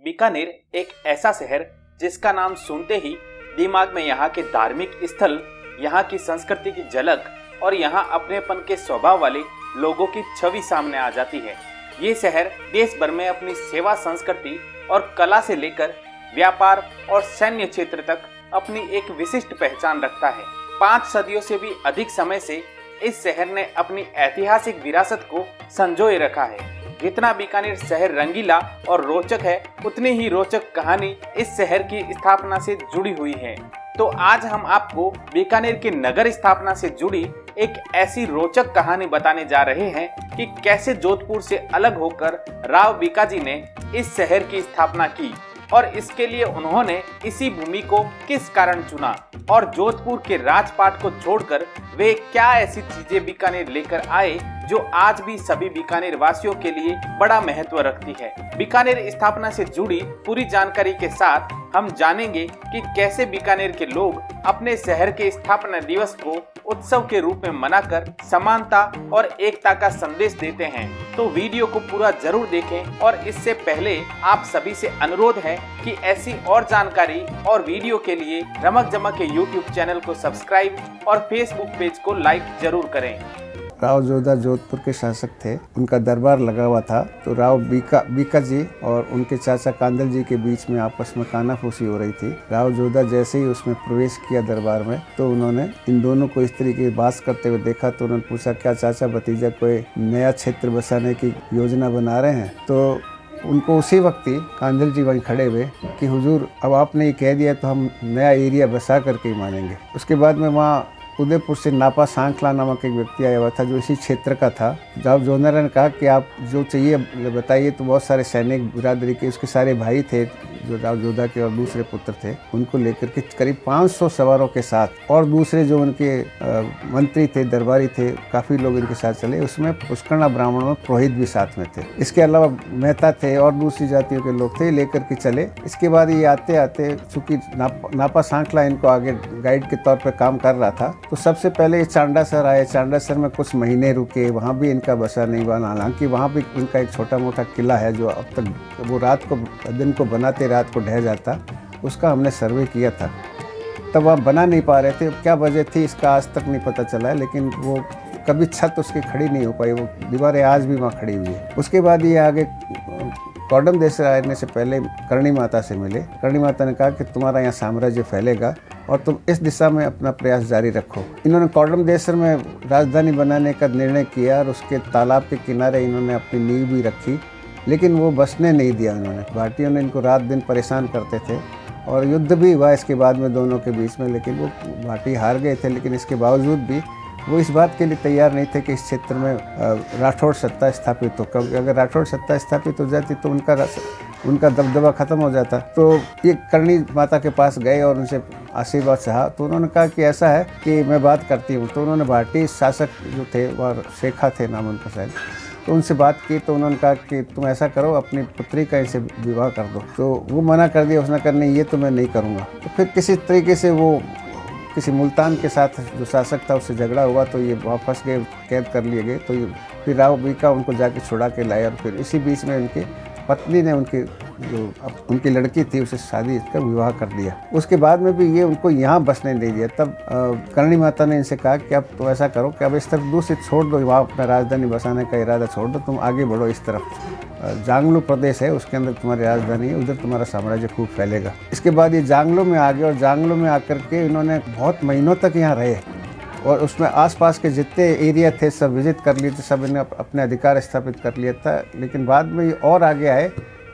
बीकानेर एक ऐसा शहर जिसका नाम सुनते ही दिमाग में यहाँ के धार्मिक स्थल, यहाँ की संस्कृति की झलक और यहाँ अपनेपन के स्वभाव वाले लोगों की छवि सामने आ जाती है। ये शहर देश भर में अपनी सेवा संस्कृति और कला से लेकर व्यापार और सैन्य क्षेत्र तक अपनी एक विशिष्ट पहचान रखता है। 5 सदियों से भी अधिक समय से इस शहर ने अपनी ऐतिहासिक विरासत को संजोए रखा है। जितना बीकानेर शहर रंगीला और रोचक है, उतनी ही रोचक कहानी इस शहर की स्थापना से जुड़ी हुई है। तो आज हम आपको बीकानेर के नगर स्थापना से जुड़ी एक ऐसी रोचक कहानी बताने जा रहे हैं कि कैसे जोधपुर से अलग होकर राव बीकाजी ने इस शहर की स्थापना की और इसके लिए उन्होंने इसी भूमि को किस कारण चुना और जोधपुर के राजपाट को छोड़कर वे क्या ऐसी चीजें बीकानेर लेकर आए जो आज भी सभी बीकानेर वासियों के लिए बड़ा महत्व रखती है। बीकानेर स्थापना से जुड़ी पूरी जानकारी के साथ हम जानेंगे कि कैसे बीकानेर के लोग अपने शहर के स्थापना दिवस को उत्सव के रूप में मनाकर समानता और एकता का संदेश देते हैं। तो वीडियो को पूरा जरूर देखें और इससे पहले आप सभी से अनुरोध है कि ऐसी और जानकारी और वीडियो के लिए रमक जमक के YouTube चैनल को सब्सक्राइब और Facebook पेज को लाइक जरूर करें। राव जोधा जोधपुर के शासक थे, उनका दरबार लगा हुआ था। तो राव बीका जी और उनके चाचा कांदल जी के बीच में आपस में कानाफूसी हो रही थी। राव जोधा जैसे ही उसमें प्रवेश किया दरबार में, तो उन्होंने इन दोनों को इस तरीके की बात करते हुए देखा। तो उन्होंने पूछा, क्या चाचा भतीजा कोई नया क्षेत्र बसाने की योजना बना रहे हैं? तो उनको उसी वक्त ही कांदल जी वहीं खड़े हुए कि हुजूर, अब आपने ये कह दिया तो हम नया एरिया बसा करके ही मानेंगे। उसके बाद में वहाँ उदयपुर से नापा सांखला नामक एक व्यक्ति आया हुआ था जो इसी क्षेत्र का था। जब जोनर ने कहा कि आप जो चाहिए बताइए, तो बहुत सारे सैनिक बिरादरी के उसके सारे भाई थे जो राव जोधा के और दूसरे पुत्र थे, उनको लेकर के करीब 500 सवारों के साथ और दूसरे जो उनके मंत्री थे, दरबारी थे, काफ़ी लोग इनके साथ चले। उसमें पुष्करणा ब्राह्मणों में पुरोहित भी साथ में थे। इसके अलावा मेहता थे और दूसरी जातियों के लोग थे, लेकर के चले। इसके बाद ये आते आते चूँकि नापा सांखला इनको आगे गाइड के तौर पर काम कर रहा था, तो सबसे पहले ये चांडासर आए। चांडासर में कुछ महीने रुके, वहाँ भी इनका बसा नहीं बना। हालांकि वहाँ भी इनका एक छोटा मोटा किला है जो अब तक वो रात को दिन को बनाते रात को ढह जाता, उसका हमने सर्वे किया था। तब वहाँ बना नहीं पा रहे थे, क्या वजह थी इसका आज तक नहीं पता चला है, लेकिन वो कभी छत उसकी खड़ी नहीं हो पाई। वो दीवारें आज भी वहाँ खड़ी हुई है। उसके बाद ये आगे कॉडम देश आने से पहले करणी माता से मिले। करणी माता ने कहा कि तुम्हारा यहाँ साम्राज्य फैलेगा और तुम इस दिशा में अपना प्रयास जारी रखो। इन्होंने कॉडम देसर में राजधानी बनाने का निर्णय किया और उसके तालाब के किनारे इन्होंने अपनी नींव भी रखी, लेकिन वो बसने नहीं दिया उन्होंने। भारतीयों ने इनको रात दिन परेशान करते थे और युद्ध भी हुआ इसके बाद में दोनों के बीच में, लेकिन वो भाटी हार गए थे। लेकिन इसके बावजूद भी वो इस बात के लिए तैयार नहीं थे कि इस क्षेत्र में राठौड़ सत्ता स्थापित हो, क्योंकि अगर राठौड़ सत्ता स्थापित हो जाती तो उनका दबदबा खत्म हो जाता। तो ये करणी माता के पास गए और उनसे आशीर्वाद चाहा। तो उन्होंने कहा कि ऐसा है कि मैं बात करती हूँ। तो उन्होंने भारतीय शासक जो थे वह शेखा थे नाम उनका शायद, तो उनसे बात की। तो उन्होंने कहा कि तुम ऐसा करो, अपनी पुत्री का इनसे विवाह कर दो। तो वो मना कर दिया, उसने कहा नहीं, ये तो मैं नहीं करूँगा। तो फिर किसी तरीके से वो किसी मुल्तान के साथ जो शासक था उससे झगड़ा हुआ, तो ये वापस गए, कैद कर लिए गए। तो ये फिर राव बीका उनको जाके छुड़ा के लाए और फिर इसी बीच में उनकी पत्नी ने उनकी लड़की थी उसे शादी का विवाह कर दिया। उसके बाद में भी ये उनको यहाँ बसने नहीं दिया। तब करणी माता ने इनसे कहा कि अब तो ऐसा करो कि अब इस तरफ दूसरी छोड़ दो, वहाँ अपना राजधानी बसाने का इरादा छोड़ दो, तुम आगे बढ़ो इस तरफ। जांगलू प्रदेश है, उसके अंदर तुम्हारी राजधानी है, उधर तुम्हारा साम्राज्य खूब फैलेगा। इसके बाद ये जांगलू में आ गए और जांगलू में आकर के इन्होंने बहुत महीनों तक यहाँ रहे और उसमें आसपास के जितने एरिया थे सब विजिट कर लिए थे, सब इन्हें अपने अधिकार स्थापित कर लिया था। लेकिन बाद में ये और आगे आए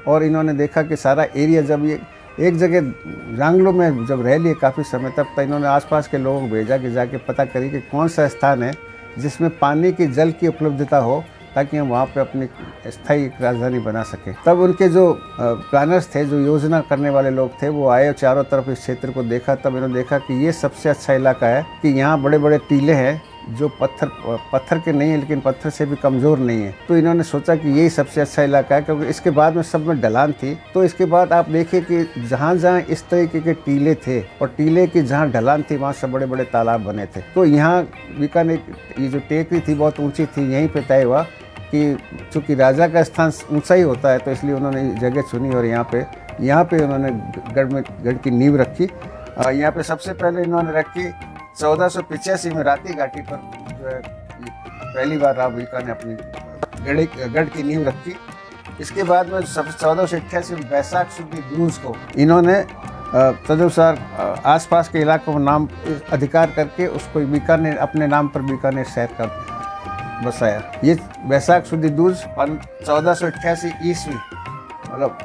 और इन्होंने देखा कि सारा एरिया, जब ये एक जगह जांगलो में जब रह लिए काफ़ी समय, तब इन्होंने आसपास के लोगों को भेजा कि जाके पता करिए कि कौन सा स्थान है जिसमें पानी की जल की उपलब्धता हो, ताकि हम वहाँ पे अपनी स्थायी राजधानी बना सकें। तब उनके जो प्लानर्स थे, जो योजना करने वाले लोग थे, वो आए और चारों तरफ इस क्षेत्र को देखा। तब इन्होंने देखा कि ये सबसे अच्छा इलाका है कि यहाँ बड़े बड़े टीले हैं जो पत्थर के नहीं है, लेकिन पत्थर से भी कमज़ोर नहीं है। तो इन्होंने सोचा कि यही सबसे अच्छा इलाका है, क्योंकि इसके बाद में सब में ढलान थी। तो इसके बाद आप देखिए कि जहाँ जहाँ इस तरीके के टीले थे और टीले की जहाँ ढलान थी वहाँ सब बड़े बड़े तालाब बने थे। तो यहाँ बीकानेर ये जो टेकरी थी बहुत ऊंची थी, यहीं पे तय हुआ कि चूँकि राजा का स्थान ऊंचा ही होता है तो इसलिए उन्होंने जगह चुनी और यहाँ पे उन्होंने गढ़ की नींव रखी। यहाँ पे सबसे पहले इन्होंने रखी 1485 में राती घाटी पर जो है पहली बार राव बीका ने अपनी गढ़ की नींव रखी। इसके बाद में 1488 में बैसाख शुद्ध दूज को इन्होंने तदनुसार आसपास के इलाकों को नाम अधिकार करके उसको बीकानेर अपने नाम पर बीकानेर शहर का बसाया। ये बैसाख शुद्ध दूज 1488 ईस्वी मतलब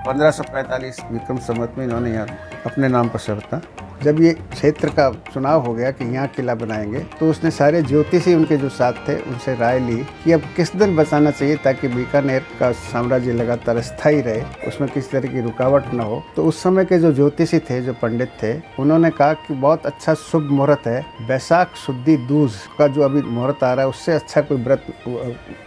1545 विक्रम संवत में इन्होंने यहाँ अपने नाम पर शहर था। जब ये क्षेत्र का चुनाव हो गया कि यहाँ किला बनाएंगे तो उसने सारे ज्योतिषी उनके जो साथ थे उनसे राय ली कि अब किस दिन बचाना चाहिए ताकि बीकानेर का साम्राज्य लगातार स्थायी रहे, उसमें किसी तरह की रुकावट न हो। तो उस समय के जो ज्योतिषी थे, जो पंडित थे, उन्होंने कहा कि बहुत अच्छा शुभ मुहूर्त है, बैसाख शुद्धि दूज का जो अभी मुहूर्त आ रहा है उससे अच्छा कोई व्रत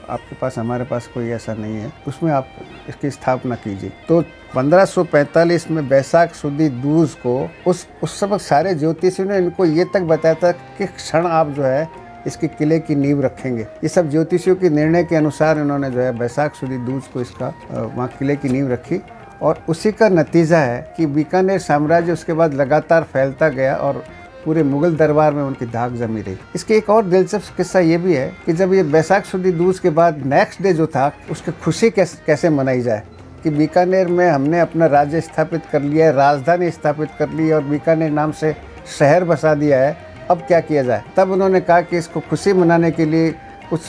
आपके पास, हमारे पास कोई ऐसा नहीं है, उसमें आप इसकी स्थापना कीजिए। तो 1545 में बैसाख शुद्धि दूज को उस समय सारे ज्योतिषियों ने इनको ये तक बताया था कि क्षण आप जो है इसके किले की नींव रखेंगे। ये सब ज्योतिषियों के निर्णय के अनुसार इन्होंने जो है बैसाख शुद्धि दूज को इसका वहाँ किले की नींव रखी और उसी का नतीजा है कि बीकानेर साम्राज्य उसके बाद लगातार फैलता गया और पूरे मुगल दरबार में उनकी धाक जमी रही। इसके एक और दिलचस्प किस्सा ये भी है कि जब ये बैसाख शुद्धि दूज के बाद नेक्स्ट डे जो था उसकी खुशी कैसे मनाई जाए कि बीकानेर में हमने अपना राज्य स्थापित कर लिया है, राजधानी स्थापित कर ली है और बीकानेर नाम से शहर बसा दिया है, अब क्या किया जाए। तब उन्होंने कहा कि इसको खुशी मनाने के लिए कुछ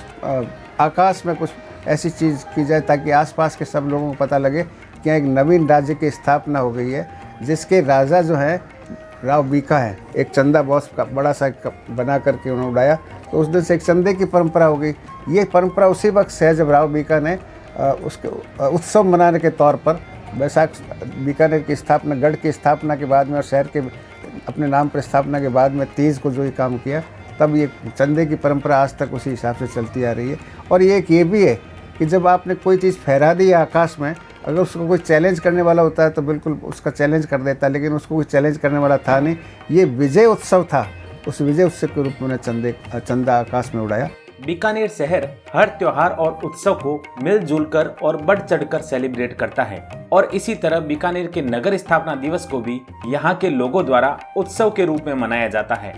आकाश में कुछ ऐसी चीज़ की जाए ताकि आसपास के सब लोगों को पता लगे कि एक नवीन राज्य की स्थापना हो गई है जिसके राजा जो है राव बीका है। एक चंदा बॉस का बड़ा सा बना करके उन्होंने उड़ाया, तो उस दिन से एक चंदे की परंपरा हो गई। ये परंपरा उसी वक्त से है जब राव बीका ने उसके उत्सव मनाने के तौर पर बैसाख बीकानेर की स्थापना, गढ़ की स्थापना के बाद में और शहर के अपने नाम पर स्थापना के बाद में तीज को जो ये काम किया, तब ये चंदे की परंपरा आज तक उसी हिसाब से चलती आ रही है। और ये भी है कि जब आपने कोई चीज़ फहरा दी है आकाश में, अगर उसको कोई चैलेंज करने वाला होता है तो बिल्कुल उसका चैलेंज कर देता है, लेकिन उसको कोई चैलेंज करने वाला था नहीं। ये विजय उत्सव था, उस विजय उत्सव के रूप में चंदा आकाश में उड़ाया। बीकानेर शहर हर त्योहार और उत्सव को मिलजुल कर और बढ़ चढ़कर सेलिब्रेट करता है और इसी तरह बीकानेर के नगर स्थापना दिवस को भी यहाँ के लोगों द्वारा उत्सव के रूप में मनाया जाता है।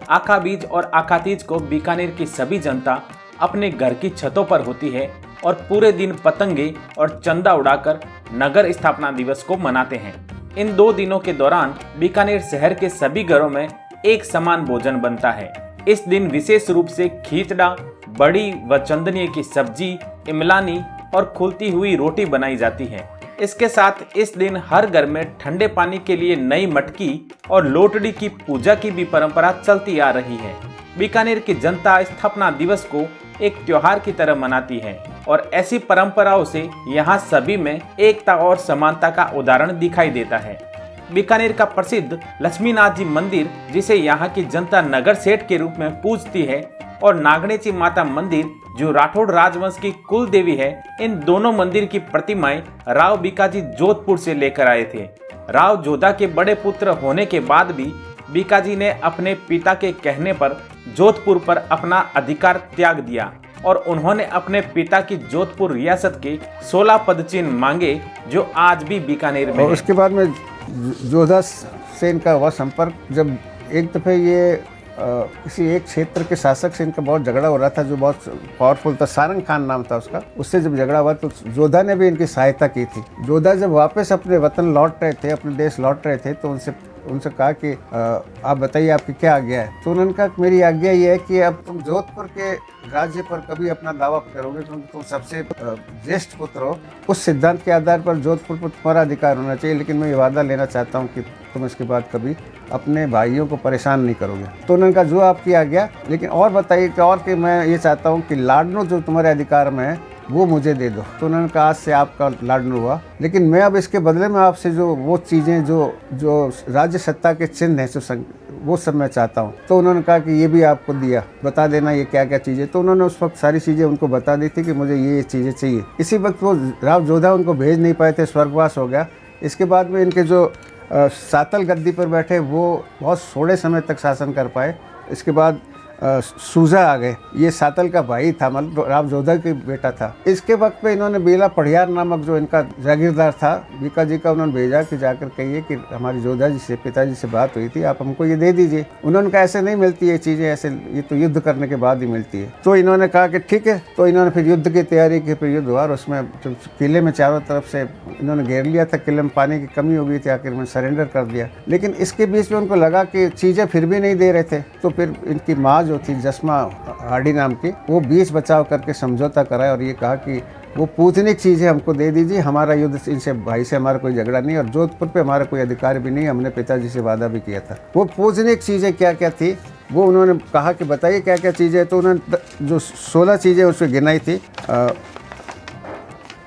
आखाबीज और आखातीज को बीकानेर की सभी जनता अपने घर की छतों पर होती है और पूरे दिन पतंगे और चंदा उड़ाकर नगर स्थापना दिवस को मनाते हैं। इन 2 दिनों के दौरान बीकानेर शहर के सभी घरों में एक समान भोजन बनता है। इस दिन विशेष रूप से खीचड़ा, बड़ी व चंदनिये की सब्जी, इमलानी और खुलती हुई रोटी बनाई जाती है। इसके साथ इस दिन हर घर में ठंडे पानी के लिए नई मटकी और लोटड़ी की पूजा की भी परंपरा चलती आ रही है। बीकानेर की जनता स्थापना दिवस को एक त्योहार की तरह मनाती है और ऐसी परंपराओं से यहाँ सभी में एकता और समानता का उदाहरण दिखाई देता है। बीकानेर का प्रसिद्ध लक्ष्मीनाथ जी मंदिर, जिसे यहाँ की जनता नगर सेठ के रूप में पूजती है, और नागणेची माता मंदिर जो राठौड़ राजवंश की कुल देवी है, इन दोनों मंदिर की प्रतिमाएं राव बीकाजी जोधपुर से लेकर आए थे। राव जोधा के बड़े पुत्र होने के बाद भी बीकाजी ने अपने पिता के कहने पर जोधपुर पर अपना अधिकार त्याग दिया और उन्होंने अपने पिता की जोधपुर रियासत के 16 पदचिन्ह मांगे जो आज भी बीकानेर में और उसके बाद में जोधा से इनका हुआ संपर्क। जब एक दफ़े ये किसी एक क्षेत्र के शासक से इनका बहुत झगड़ा हो रहा था जो बहुत पावरफुल था, सारंग खान नाम था उसका। उससे जब झगड़ा हुआ तो जोधा ने भी इनकी सहायता की थी। जोधा जब वापस अपने वतन लौट रहे थे, अपने देश लौट रहे थे, तो उनसे कहा कि आप बताइए आपकी क्या आज्ञा है। तो उन्होंने कहा मेरी आज्ञा ये है कि अब तुम जोधपुर के राज्य पर कभी अपना दावा करोगे क्योंकि तुम सबसे ज्येष्ठ पुत्र हो, उस सिद्धांत के आधार पर जोधपुर पर तुम्हारा अधिकार होना चाहिए, लेकिन मैं ये वादा लेना चाहता हूँ कि तुम इसके बाद कभी अपने भाइयों को परेशान नहीं करोगे। तो उन्होंने कहा जो आपकी आज्ञा, लेकिन और बताइए कि और कि मैं ये चाहता हूँ कि लाडनू जो तुम्हारे अधिकार में है वो मुझे दे दो। तो उन्होंने कहा आज से आपका लाडनू हुआ, लेकिन मैं अब इसके बदले में आपसे जो वो चीज़ें जो राज्य सत्ता के चिन्ह हैं वो सब मैं चाहता हूँ। तो उन्होंने कहा कि ये भी आपको दिया, बता देना ये क्या क्या चीज़ें। तो उन्होंने उस वक्त सारी चीज़ें उनको बता दी थी कि मुझे ये चीज़ें चाहिए। इसी वक्त वो राव जोधा उनको भेज नहीं पाए थे, स्वर्गवास हो गया। इसके बाद में इनके जो सातल गद्दी पर बैठे वो बहुत थोड़े समय तक शासन कर पाए। इसके बाद सूजा आ गए। ये सातल का भाई था, मतलब राव जोधा के बेटा था। इसके वक्त पे इन्होंने बेला पढ़ियार नामक जो इनका जागीरदार था बीका जी का, उन्होंने भेजा कि जाकर कहिए कि हमारी जोधा जी से, पिताजी से बात हुई थी, आप हमको ये दे दीजिए। उन्होंने कहा ऐसे नहीं मिलती ये चीज़ें, ऐसे ये तो युद्ध करने के बाद ही मिलती है। तो इन्होंने कहा कि ठीक है। तो इन्होंने फिर युद्ध की तैयारी की, फिर युद्ध हुआ और उसमें किले में चारों तरफ से इन्होंने घेर लिया था। किले में पानी की कमी हो गई थी, आखिर में सरेंडर कर दिया। लेकिन इसके बीच में उनको लगा कि चीज़ें फिर भी नहीं दे रहे थे, तो फिर इनकी माँ जो थी जस्मा हार्डी नाम की, वो बीच बचाव करके समझौता कराया और ये कहा कि वो पूजनिक चीज़ें हमको दे दीजिए, हमारा युद्ध इनसे, भाई से हमारा कोई झगड़ा नहीं और जोधपुर पे हमारा कोई अधिकार भी नहीं, हमने पिताजी से वादा भी किया था। वो पूजनिक चीज़ें क्या क्या थी वो उन्होंने कहा कि बताइए क्या क्या चीज़ें। तो उन्होंने जो 16 चीज़ें उसमें गिनाई थी,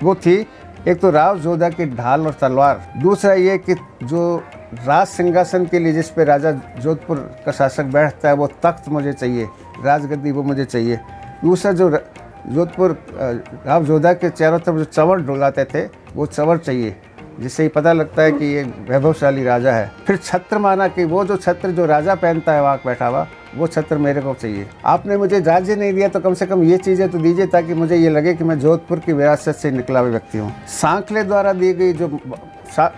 वो थी एक तो राव जोधा की ढाल और तलवार, दूसरा ये कि जो राज सिंहासन के लिए जिस पे राजा जोधपुर का शासक बैठता है वो तख्त मुझे चाहिए, राजगद्दी वो मुझे चाहिए। दूसरा जो जोधपुर राव जोधा के चारों तरफ जो चंवर डुलाते थे वो चंवर चाहिए, जिससे ही पता लगता है कि ये वैभवशाली राजा है। फिर छत्र माना कि वो जो छत्र जो राजा पहनता है वहाँ बैठा हुआ, वो छत्र मेरे को चाहिए। आपने मुझे राज्य नहीं दिया तो कम से कम ये चीज़ें तो दीजिए ताकि मुझे ये लगे कि मैं जोधपुर की विरासत से निकला हुआ व्यक्ति हूँ। सांखले द्वारा दी गई जो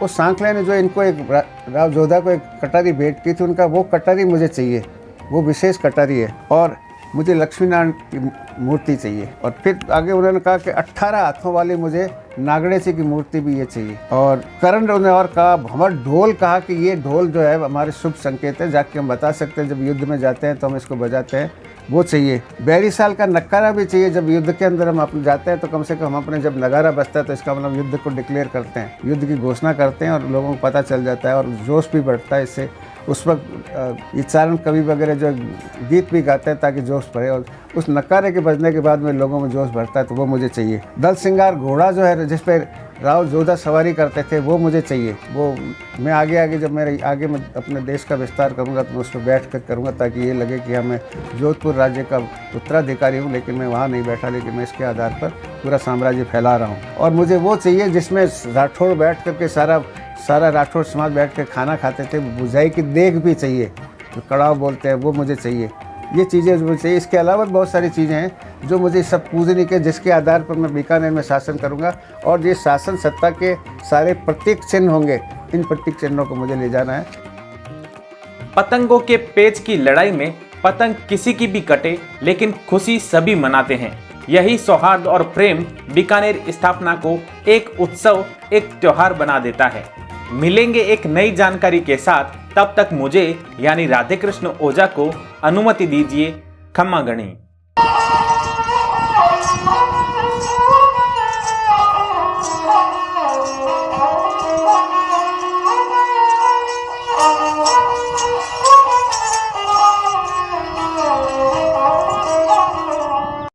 उस सांखले ने जो इनको एक राव जोधा को एक कटारी भेंट की थी, उनका वो कटारी मुझे चाहिए, वो विशेष कटारी है। और मुझे लक्ष्मी नारायण की मूर्ति चाहिए। और फिर आगे उन्होंने कहा कि 18 हाथों वाली मुझे नागणेशी की मूर्ति भी ये चाहिए। और करण ने और कहा, हमारा ढोल, कहा कि ये ढोल जो है हमारे शुभ संकेत है, जाके हम बता सकते हैं जब युद्ध में जाते हैं तो हम इसको बजाते हैं, वो चाहिए। 42 साल का नक्कारा भी चाहिए, जब युद्ध के अंदर हम अपने जाते हैं तो कम से कम हम अपने जब नगारा बजता है तो इसका मतलब युद्ध को डिक्लेयर करते हैं, युद्ध की घोषणा करते हैं और लोगों को पता चल जाता है और जोश भी बढ़ता है इससे। उस वक्त ये चारण कवि वगैरह जो गीत भी गाते हैं ताकि जोश बढ़े, और उस नक्कारे के बजने के बाद में लोगों में जोश बढ़ता है, तो वो मुझे चाहिए। दल सिंगार घोड़ा जो है जिस पर राव जोधा सवारी करते थे वो मुझे चाहिए। वो मैं आगे आगे जब मेरे आगे मैं अपने देश का विस्तार करूँगा तो मैं उस पर बैठ कर करूँगा ताकि ये लगे कि हाँ मैं जोधपुर राज्य का उत्तराधिकारी हूँ, लेकिन मैं वहाँ नहीं बैठा, लेकिन मैं इसके आधार पर पूरा साम्राज्य फैला रहा हूँ। और मुझे वो चाहिए जिसमें राठौड़ बैठ कर के सारा राठौड़ समाज बैठ कर खाना खाते थे, बुझाई की देग भी चाहिए, जो कड़ाव बोलते हैं वो मुझे चाहिए। ये चीज़ें जो मुझे चाहिए। इसके अलावा बहुत सारी चीज़ें हैं जो मुझे सब पूजनीय है, जिसके आधार पर मैं बीकानेर में शासन करूंगा और ये शासन सत्ता के सारे प्रतीक चिन्ह होंगे, इन प्रतीक चिन्हों को मुझे ले जाना है। पतंगों के पेच की लड़ाई में पतंग किसी की भी कटे, लेकिन खुशी सभी मनाते हैं। यही सौहार्द और प्रेम बीकानेर स्थापना को एक उत्सव, एक त्योहार बना देता है। मिलेंगे एक नई जानकारी के साथ, तब तक मुझे यानी राधे कृष्ण ओझा को अनुमति दीजिए। खम्मा गणी।